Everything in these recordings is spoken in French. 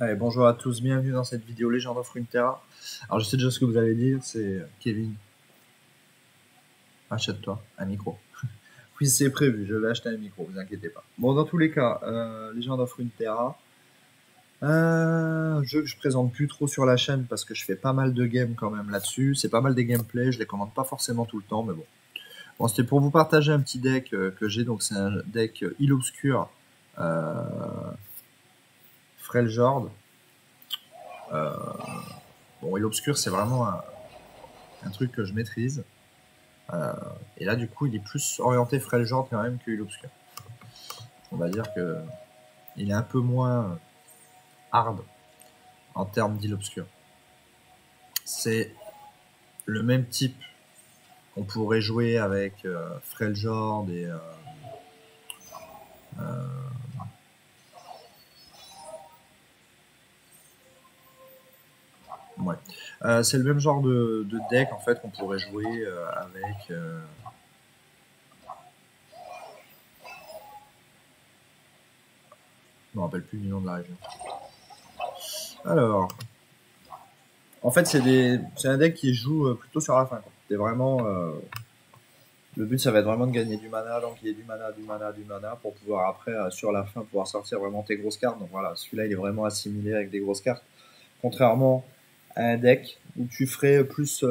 Allez, bonjour à tous, bienvenue dans cette vidéo Legend of Runeterra. Alors je sais déjà ce que vous allez dire, c'est Kevin, achète-toi un micro. Oui, c'est prévu, je vais acheter un micro, vous inquiétez pas. Bon, dans tous les cas, Legend of Runeterra, un jeu que je présente plus trop sur la chaîne parce que je fais pas mal de games quand même là-dessus. C'est pas mal des gameplays, je les commande pas forcément tout le temps, mais bon. Bon, c'était pour vous partager un petit deck que j'ai, donc c'est un deck Île Obscure, Freljord. Bon, Île Obscure, c'est vraiment un truc que je maîtrise. Et là, du coup, il est plus orienté Freljord quand même que Île Obscure. On va dire que il est un peu moins hard en termes d'Île Obscure. C'est le même type qu'on pourrait jouer avec Freljord et ouais. C'est le même genre de deck en fait qu'on pourrait jouer avec. Je me rappelle plus du nom de la région. Alors, en fait, c'est un deck qui joue plutôt sur la fin. C'est vraiment le but, ça va être vraiment de gagner du mana, d'enquiller du mana, pour pouvoir après, sur la fin, pouvoir sortir vraiment tes grosses cartes. Donc voilà, celui-là, il est vraiment assimilé avec des grosses cartes. Contrairement à un deck où tu ferais plus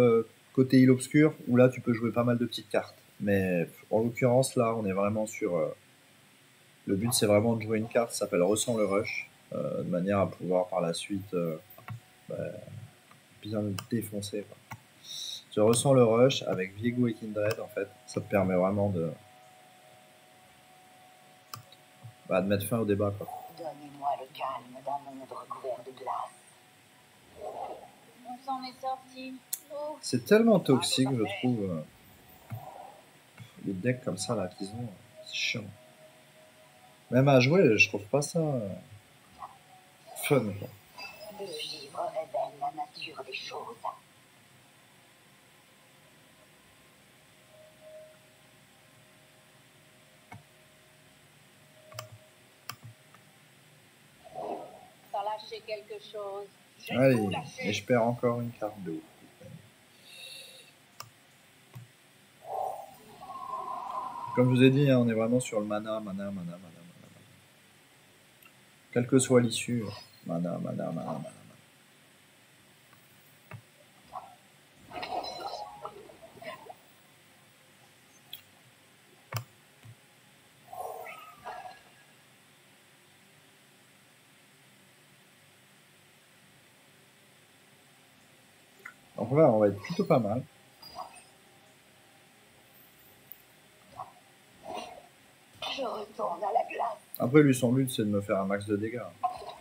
côté île obscure, où là, tu peux jouer pas mal de petites cartes. Mais en l'occurrence, là, on est vraiment sur... le but, c'est vraiment de jouer une carte qui s'appelle Ressent le Rush, de manière à pouvoir par la suite bien le défoncer, quoi. Tu ressens le rush avec Viego et Kindred, en fait. Ça te permet vraiment de mettre fin au débat, quoi. Donnez-moi le calme d'un monde recouvert de glace. On s'en est sorti. Oh. C'est tellement toxique, je trouve. Les decks comme ça, là, qu'ils ont, c'est chiant. Même à jouer, je trouve pas ça fun, quoi. Le givre révèle la nature des choses. T'as lâché quelque chose. Allez, et je perds encore une carte de ouf. Comme je vous ai dit, hein, on est vraiment sur le mana. Quelle que soit l'issue, mana. Donc là, on va être plutôt pas mal. Je retourne à la glace. Après, lui, son but, c'est de me faire un max de dégâts.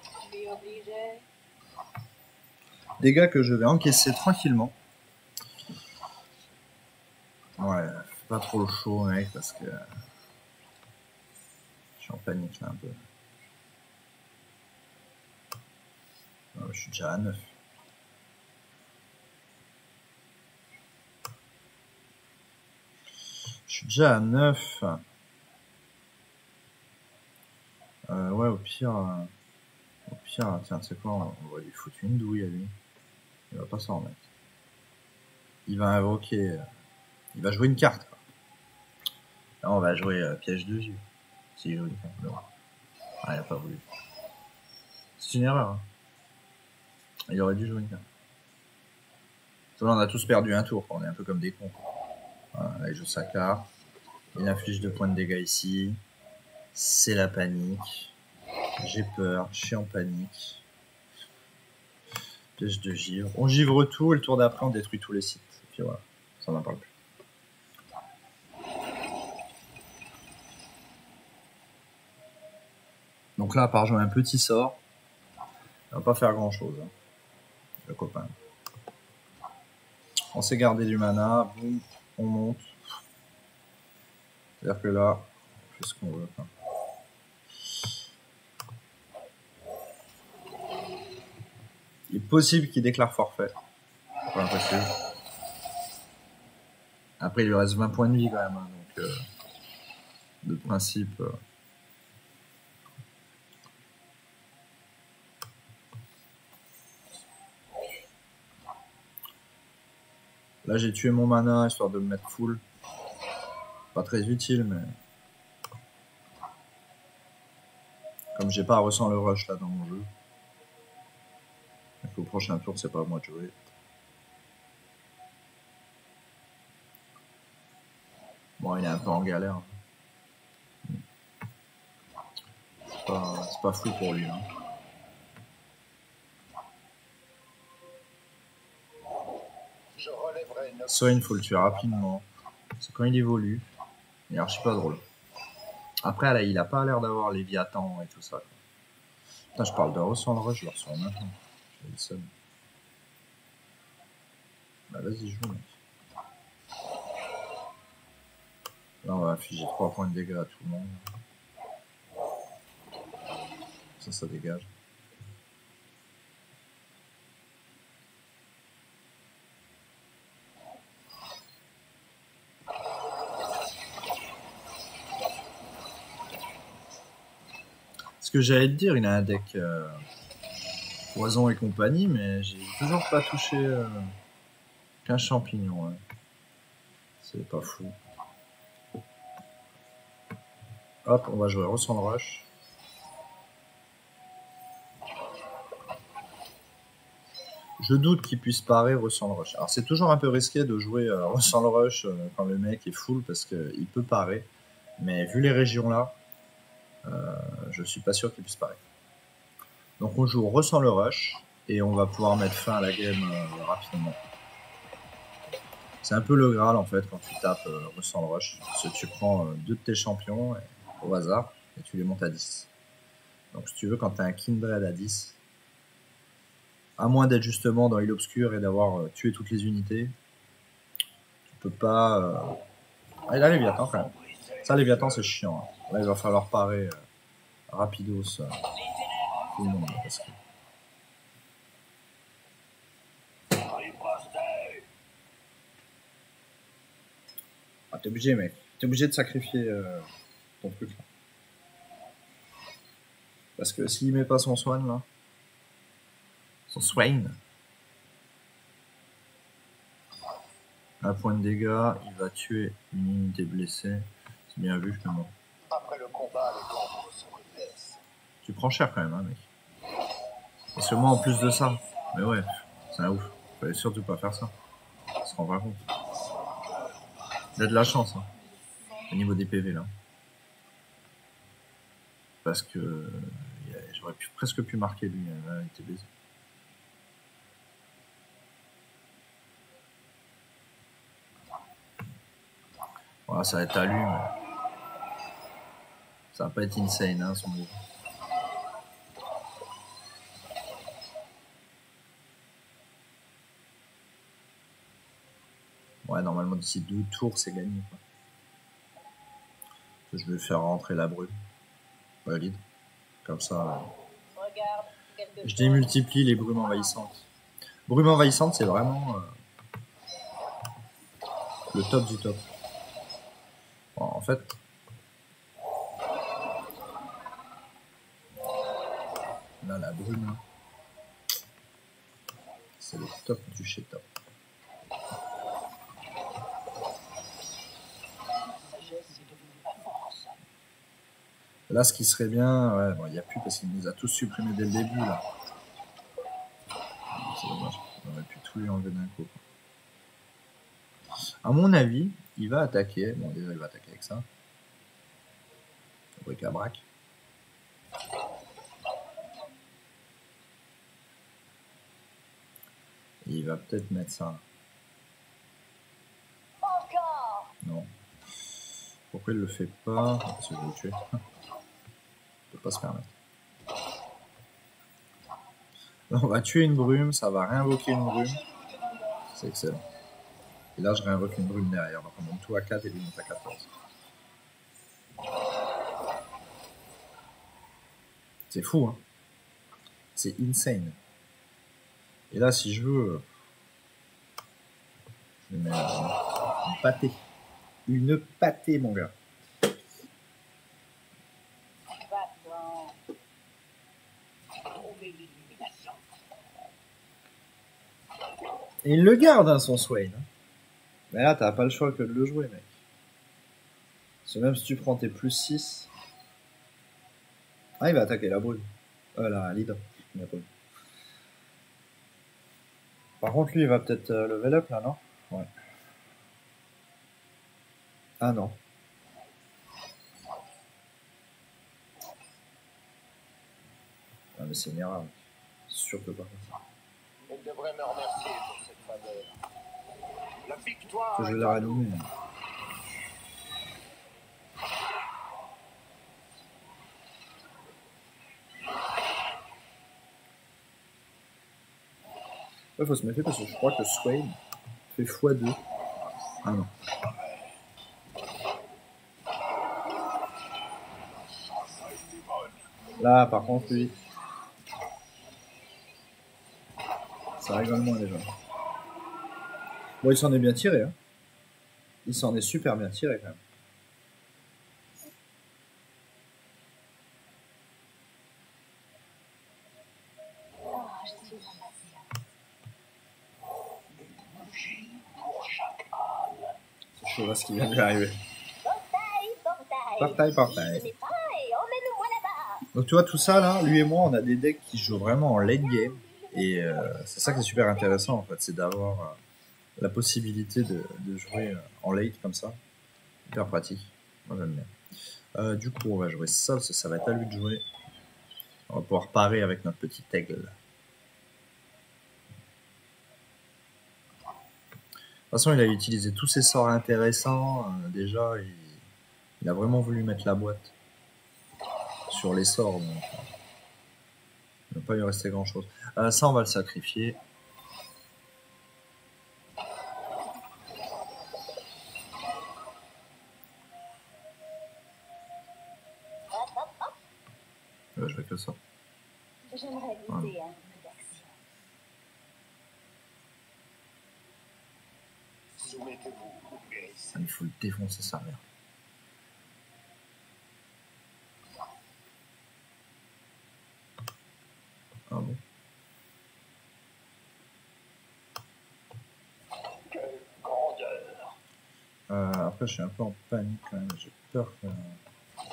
Je suis obligé. Dégâts que je vais encaisser tranquillement. Ouais, pas trop chaud, mec, parce que je suis en panique là un peu. Je suis déjà à 9. Je suis déjà à 9. Ouais, au pire, tiens, c'est quoi, on va lui foutre une douille à lui. Il va pas s'en remettre. Il va invoquer. Il va jouer une carte, quoi. Là, on va jouer piège de yeux. S'il joue une carte. Non. Ah, il a pas voulu. C'est une erreur. Hein. Il aurait dû jouer une carte. Là, on a tous perdu un tour, quoi. On est un peu comme des cons. Voilà, là, il joue sa carte. Il inflige 2 points de dégâts ici. C'est la panique. J'ai peur, je suis en panique. Piège de givre. On givre tout et le tour d'après, on détruit tous les sites. Et puis voilà, ça n'en parle plus. Donc là, à part jouer un petit sort, on va pas faire grand chose, hein, le copain. On s'est gardé du mana, boum, on monte. C'est-à-dire que là, on fait ce qu'on veut. Hein. Il est possible qu'il déclare forfait. Pas impossible. Après, il lui reste 20 points de vie quand même. Hein, donc, de principe. Là, j'ai tué mon mana, histoire de me mettre full. Pas très utile, mais... Comme j'ai pas ressent le rush, là, dans mon jeu. Donc, au prochain tour, c'est pas à moi de jouer. Bon, il est un peu en galère. C'est pas fou pour lui, hein. Soit il faut le tuer rapidement. C'est quand il évolue. Il est archi pas drôle. Après, là, il a pas l'air d'avoir Léviathan et tout ça. Putain, je parle de ressent le rush, je le ressens maintenant. J'ai le seum. Bah, vas-y, joue, mec. Là, on va afficher 3 points de dégâts à tout le monde. Ça dégage. Ce que j'allais te dire, il a un deck poison et compagnie, mais j'ai toujours pas touché qu'un champignon. Ouais. C'est pas fou. Hop, on va jouer Ressent le Rush. Je doute qu'il puisse parer Ressent le Rush. Alors c'est toujours un peu risqué de jouer Ressent le Rush quand le mec est full parce qu'il peut parer. Mais vu les régions là, je suis pas sûr qu'il puisse parer. Donc on joue Ressent le Rush et on va pouvoir mettre fin à la game rapidement. C'est un peu le Graal en fait quand tu tapes Ressent le Rush. Parce que tu prends 2 de tes champions au hasard et tu les montes à 10. Donc si tu veux, quand tu as un Kindred à 10, à moins d'être justement dans l'île obscure et d'avoir tué toutes les unités, tu peux pas... Ah, il a Léviathan quand même. Ça, Léviathan, c'est chiant. Hein. Là, il va falloir parer rapidos tout le monde. Parce que... Ah, t'es obligé, mec. T'es obligé de sacrifier ton truc là. Parce que s'il met pas son Swan là, son Swain, un point de dégâts, il va tuer une unité blessée. C'est bien vu, je me mens. Après le combat, les combos se repaissent. Tu prends cher quand même, hein, mec. Parce que moi, en plus de ça, mais ouais, c'est un ouf. Fallait surtout pas faire ça. On se rend pas compte. Il a de la chance, hein, au niveau des PV là. Parce que j'aurais presque pu marquer lui, là, il était baisé. Voilà, ça va être à lui, mais ça va pas être insane, hein, son move. Ouais, normalement, d'ici 2 tours, c'est gagné, quoi. Je vais faire rentrer la brume. Valide. Comme ça, je démultiplie les brumes envahissantes. Brume envahissante, c'est vraiment le top du top. Bon, en fait, là, la brume, c'est le top du chez top. Là, ce qui serait bien, ouais, bon, il n'y a plus parce qu'il nous a tous supprimés dès le début, là. C'est dommage, on aurait pu tout lui enlever d'un coup. À mon avis, il va attaquer. Bon, déjà, il va attaquer avec ça. Bric-à-brac. Et il va peut-être mettre ça. Non. Pourquoi il le fait pas? Parce que je vais le tuer. Il peut pas se permettre. On va tuer une brume, ça va réinvoquer une brume. C'est excellent. Et là, je réinvoque une brume derrière. Donc on monte tout à 4 et lui monte à 14. C'est fou, hein. C'est insane. Et là, si je veux... je vais mettre une pâtée. Une pâtée, mon gars. Et il le garde, hein, son Swain. Mais là, t'as pas le choix que de le jouer, mec. Parce que même si tu prends tes plus 6... Ah, il va attaquer la brune. La leader. La brune. Par contre, lui, il va peut-être level up, là, non? Ouais. Ah, non. Ah, mais c'est une erreur. C'est sûr que pas comme ça. Elle devrait me remercier pour cette faveur. La victoire. Que je vais la ranimer. Ouais, faut se méfier parce que je crois que Swain fait x2. Ah non. Là, par contre, lui, ça rigole moins déjà. Bon, il s'en est bien tiré. Hein. Il s'en est super bien tiré quand même. Oh, je suis impatiente. C'est chaud là ce qui vient de lui arriver. Portail. Portail. Je n'ai pas et emmène-moi là-bas. Donc tu vois tout ça là, lui et moi on a des decks qui jouent vraiment en late game. Et c'est ça qui est super intéressant en fait, c'est d'avoir la possibilité de jouer en late comme ça. Hyper pratique. Moi j'aime bien. Du coup on va jouer ça parce que ça va être à lui de jouer. On va pouvoir parer avec notre petit aigle. De toute façon il a utilisé tous ses sorts intéressants. Déjà il a vraiment voulu mettre la boîte sur les sorts. Donc, il ne va pas lui rester grand chose. Ça on va le sacrifier. Je vais que ça. J'aimerais goûter un peu d'action. Soumettez-vous, Iris. Il faut le défoncer sa mère. Ah bon. Quelle grandeur. Après je suis un peu en panique quand même. J'ai peur que...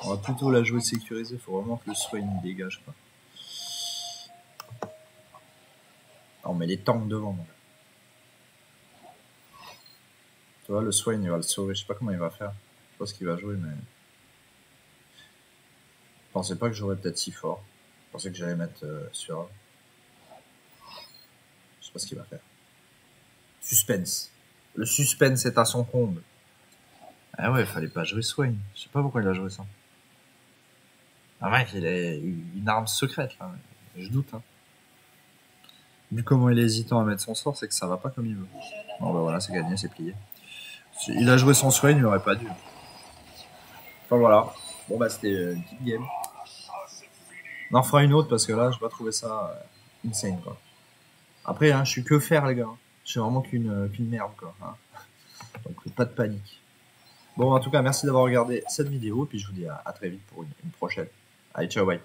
On va plutôt la jouer sécurisée. Faut vraiment que le Swain dégage quoi. On met les tanks devant. Donc. Tu vois, le Swain il va le sauver. Je sais pas comment il va faire. Je sais pas ce qu'il va jouer, mais. Je pensais pas que j'aurais peut-être si fort. Je pensais que j'allais mettre sur. Je sais pas ce qu'il va faire. Suspense. Le suspense est à son comble. Ah ouais, fallait pas jouer Swain. Je sais pas pourquoi il a joué ça. Ah mec, il a une arme secrète là. Je doute. Hein. Vu comment il est hésitant à mettre son sort, c'est que ça va pas comme il veut. Bon bah voilà, c'est gagné, c'est plié. Il a joué son Swain, il aurait pas dû. Enfin voilà. Bon bah c'était une petite game. On en fera une autre parce que là, je vais pas trouver ça insane quoi. Après, hein, je suis que faire les gars. Je suis vraiment qu'une merde quoi. Hein. Donc pas de panique. Bon, en tout cas, merci d'avoir regardé cette vidéo, puis je vous dis à très vite pour une prochaine. Allez, ciao, bye.